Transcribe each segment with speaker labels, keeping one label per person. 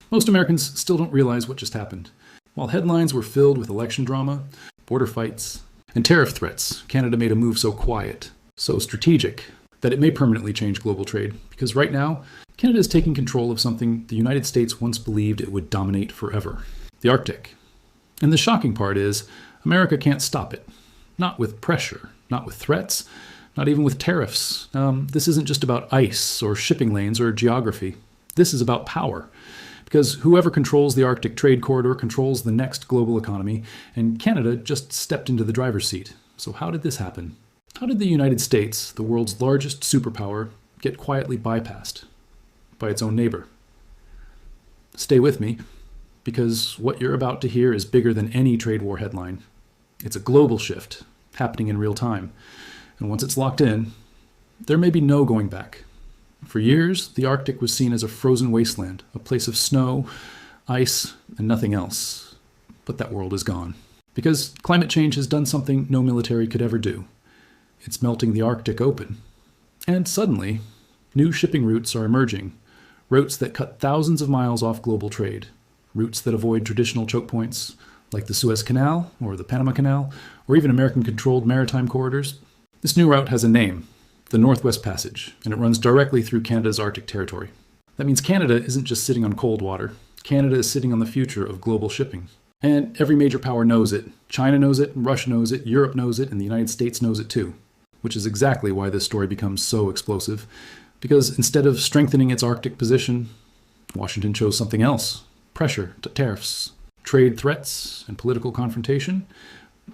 Speaker 1: Most Americans still don't realize what just happened. While headlines were filled with election drama, border fights, and tariff threats, Canada made a move so quiet, so strategic, that it may permanently change global trade. Because right now, Canada is taking control of something the United States once believed it would dominate forever: the Arctic. And the shocking part is, America can't stop it. Not with pressure, not with threats, not even with tariffs. This isn't just about ice or shipping lanes or geography. This is about power. Because whoever controls the Arctic trade corridor controls the next global economy, and Canada just stepped into the driver's seat. So how did this happen? How did the United States, the world's largest superpower, get quietly bypassed by its own neighbor? Stay with me, because what you're about to hear is bigger than any trade war headline. It's a global shift, happening in real time. And once it's locked in, there may be no going back. For years, the Arctic was seen as a frozen wasteland, a place of snow, ice, and nothing else. But that world is gone. Because climate change has done something no military could ever do. It's melting the Arctic open. And suddenly, new shipping routes are emerging. Routes that cut thousands of miles off global trade. Routes that avoid traditional choke points, like the Suez Canal, or the Panama Canal, or even American-controlled maritime corridors. This new route has a name: the Northwest Passage, and it runs directly through Canada's Arctic territory. That means Canada isn't just sitting on cold water. Canada is sitting on the future of global shipping. And every major power knows it. China knows it, Russia knows it, Europe knows it, and the United States knows it too. Which is exactly why this story becomes so explosive. Because instead of strengthening its Arctic position, Washington chose something else: pressure, tariffs, trade threats, and political confrontation.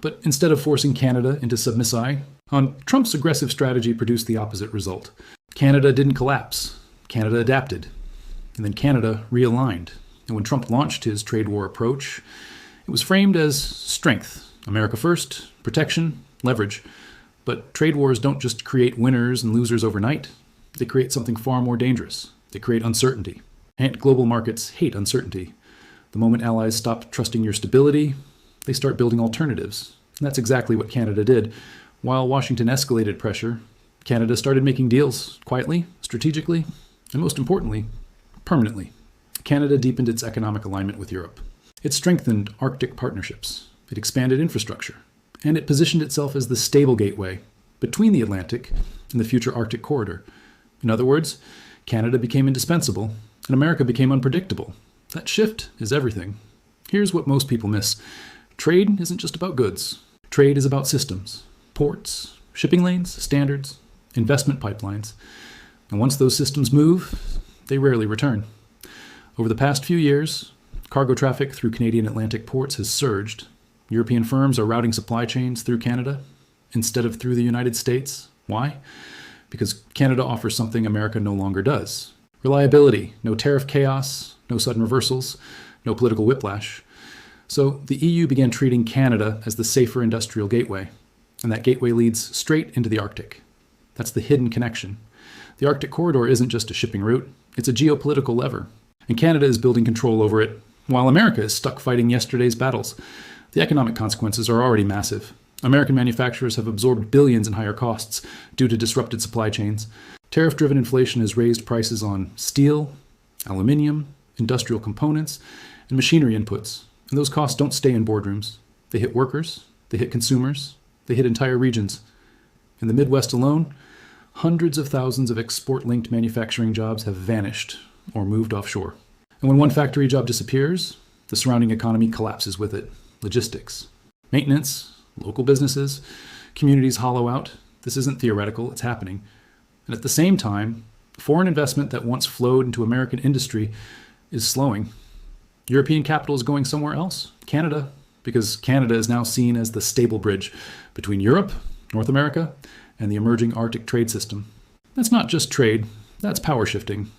Speaker 1: But instead of forcing Canada into submissi, Trump's aggressive strategy produced the opposite result. Canada didn't collapse. Canada adapted. And then Canada realigned. And when Trump launched his trade war approach, it was framed as strength: America first, protection, leverage. But trade wars don't just create winners and losers overnight. They create something far more dangerous. They create uncertainty. And global markets hate uncertainty. The moment allies stop trusting your stability, they start building alternatives. And that's exactly what Canada did. While Washington escalated pressure, Canada started making deals quietly, strategically, and most importantly, permanently. Canada deepened its economic alignment with Europe. It strengthened Arctic partnerships. It expanded infrastructure. And it positioned itself as the stable gateway between the Atlantic and the future Arctic corridor. In other words, Canada became indispensable, and America became unpredictable. That shift is everything. Here's what most people miss. Trade isn't just about goods. Trade is about systems: ports, shipping lanes, standards, investment pipelines. And once those systems move, they rarely return. Over the past few years, cargo traffic through Canadian Atlantic ports has surged. European firms are routing supply chains through Canada instead of through the United States. Why? Because Canada offers something America no longer does: reliability, no tariff chaos, no sudden reversals, no political whiplash. So the EU began treating Canada as the safer industrial gateway, and that gateway leads straight into the Arctic. That's the hidden connection. The Arctic corridor isn't just a shipping route, it's a geopolitical lever, and Canada is building control over it, while America is stuck fighting yesterday's battles. The economic consequences are already massive. American manufacturers have absorbed billions in higher costs due to disrupted supply chains. Tariff-driven inflation has raised prices on steel, aluminium, industrial components, and machinery inputs. And those costs don't stay in boardrooms. They hit workers, they hit consumers, they hit entire regions. In the Midwest alone, hundreds of thousands of export-linked manufacturing jobs have vanished or moved offshore. And when one factory job disappears, the surrounding economy collapses with it. Logistics, maintenance, local businesses, communities hollow out. This isn't theoretical, it's happening. And at the same time, foreign investment that once flowed into American industry is slowing. European capital is going somewhere else, Canada, because Canada is now seen as the stable bridge between Europe, North America, and the emerging Arctic trade system. That's not just trade, that's power shifting.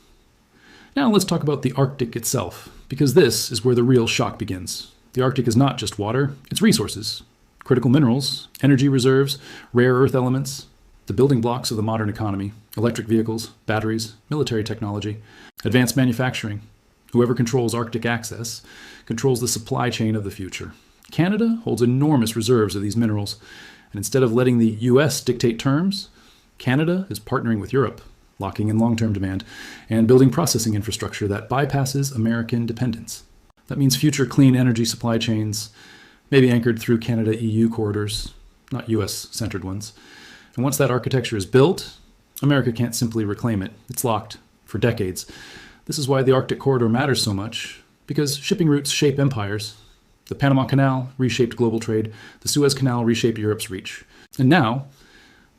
Speaker 1: Now let's talk about the Arctic itself, because this is where the real shock begins. The Arctic is not just water, it's resources. Critical minerals, energy reserves, rare earth elements, the building blocks of the modern economy: electric vehicles, batteries, military technology, advanced manufacturing. Whoever controls Arctic access controls the supply chain of the future. Canada holds enormous reserves of these minerals, and instead of letting the US dictate terms, Canada is partnering with Europe. locking in long-term demand, and building processing infrastructure that bypasses American dependence. That means future clean energy supply chains, maybe anchored through Canada-EU corridors, not US-centered ones. And once that architecture is built, America can't simply reclaim it. It's locked for decades. This is why the Arctic corridor matters so much, because shipping routes shape empires. The Panama Canal reshaped global trade. The Suez Canal reshaped Europe's reach. And now,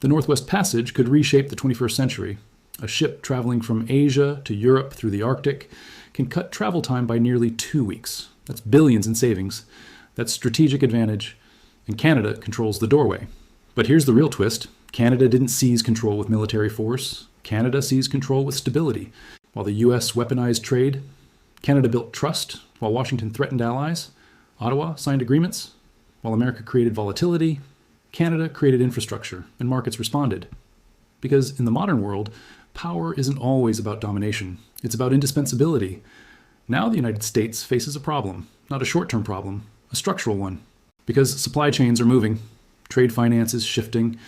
Speaker 1: the Northwest Passage could reshape the 21st century. A ship traveling from Asia to Europe through the Arctic can cut travel time by nearly 2 weeks. That's billions in savings. That's strategic advantage. And Canada controls the doorway. But here's the real twist. Canada didn't seize control with military force. Canada seized control with stability. While the US weaponized trade, Canada built trust while Washington threatened allies. Ottawa signed agreements. While America created volatility, Canada created infrastructure, and markets responded. Because in the modern world, power isn't always about domination. It's about indispensability. Now the United States faces a problem, not a short-term problem, a structural one. Because supply chains are moving, trade finance is shifting,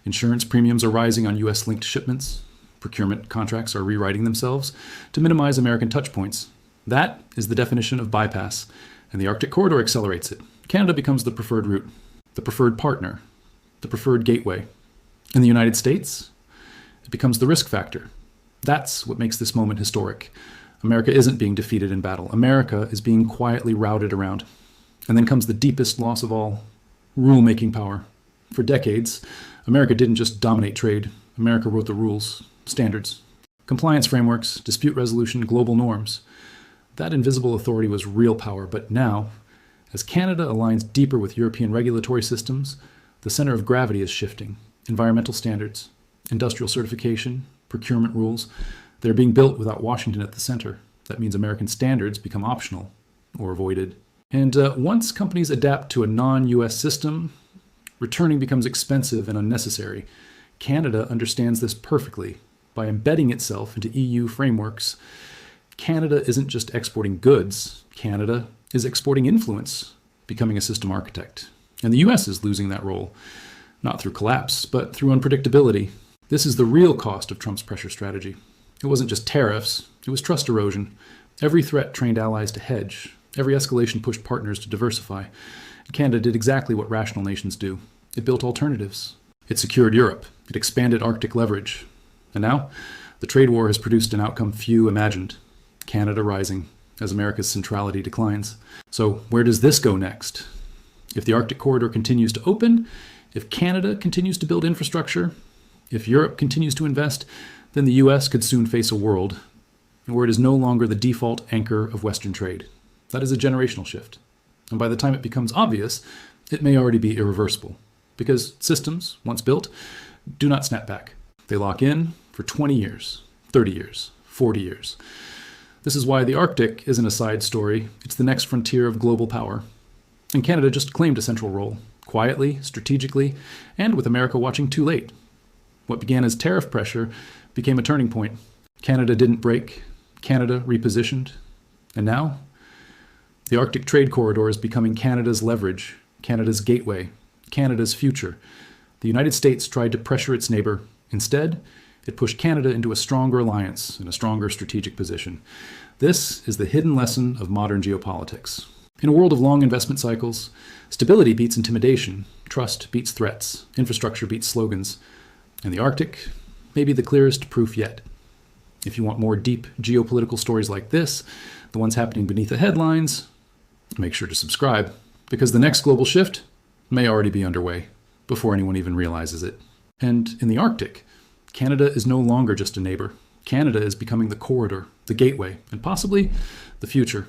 Speaker 1: insurance premiums are rising on US-linked shipments, procurement contracts are rewriting themselves to minimize American touchpoints. That is the definition of bypass, and the Arctic corridor accelerates it. Canada becomes the preferred route, the preferred partner, the preferred gateway. In the United States, it becomes the risk factor. That's what makes this moment historic. America isn't being defeated in battle. America is being quietly routed around. And then comes the deepest loss of all, rule-making power. For decades, America didn't just dominate trade. America wrote the rules, standards, compliance frameworks, dispute resolution, global norms. That invisible authority was real power, but now, as Canada aligns deeper with European regulatory systems, the center of gravity is shifting. Environmental standards, industrial certification, procurement rules, they're being built without Washington at the center. That means American standards become optional or avoided. And once companies adapt to a non-US system, returning becomes expensive and unnecessary. Canada understands this perfectly. By embedding itself into EU frameworks, Canada isn't just exporting goods. Canada is exporting influence, becoming a system architect. And the US is losing that role, not through collapse, but through unpredictability. This is the real cost of Trump's pressure strategy. It wasn't just tariffs, it was trust erosion. Every threat trained allies to hedge. Every escalation pushed partners to diversify. Canada did exactly what rational nations do. It built alternatives. It secured Europe. It expanded Arctic leverage. And now, the trade war has produced an outcome few imagined. Canada rising as America's centrality declines. So where does this go next? If the Arctic corridor continues to open, if Canada continues to build infrastructure, if Europe continues to invest, then the US could soon face a world where it is no longer the default anchor of Western trade. That is a generational shift. And by the time it becomes obvious, it may already be irreversible. Because systems, once built, do not snap back. They lock in for 20 years, 30 years, 40 years. This is why the Arctic isn't a side story. It's the next frontier of global power. And Canada just claimed a central role, quietly, strategically, and with America watching too late. What began as tariff pressure became a turning point. Canada didn't break. Canada repositioned. And now, the Arctic trade corridor is becoming Canada's leverage, Canada's gateway, Canada's future. The United States tried to pressure its neighbor. Instead, it pushed Canada into a stronger alliance and a stronger strategic position. This is the hidden lesson of modern geopolitics. In a world of long investment cycles, stability beats intimidation, trust beats threats, infrastructure beats slogans. And the Arctic may be the clearest proof yet. If you want more deep geopolitical stories like this, the ones happening beneath the headlines, make sure to subscribe, because the next global shift may already be underway before anyone even realizes it. And in the Arctic, Canada is no longer just a neighbor. Canada is becoming the corridor, the gateway, and possibly the future.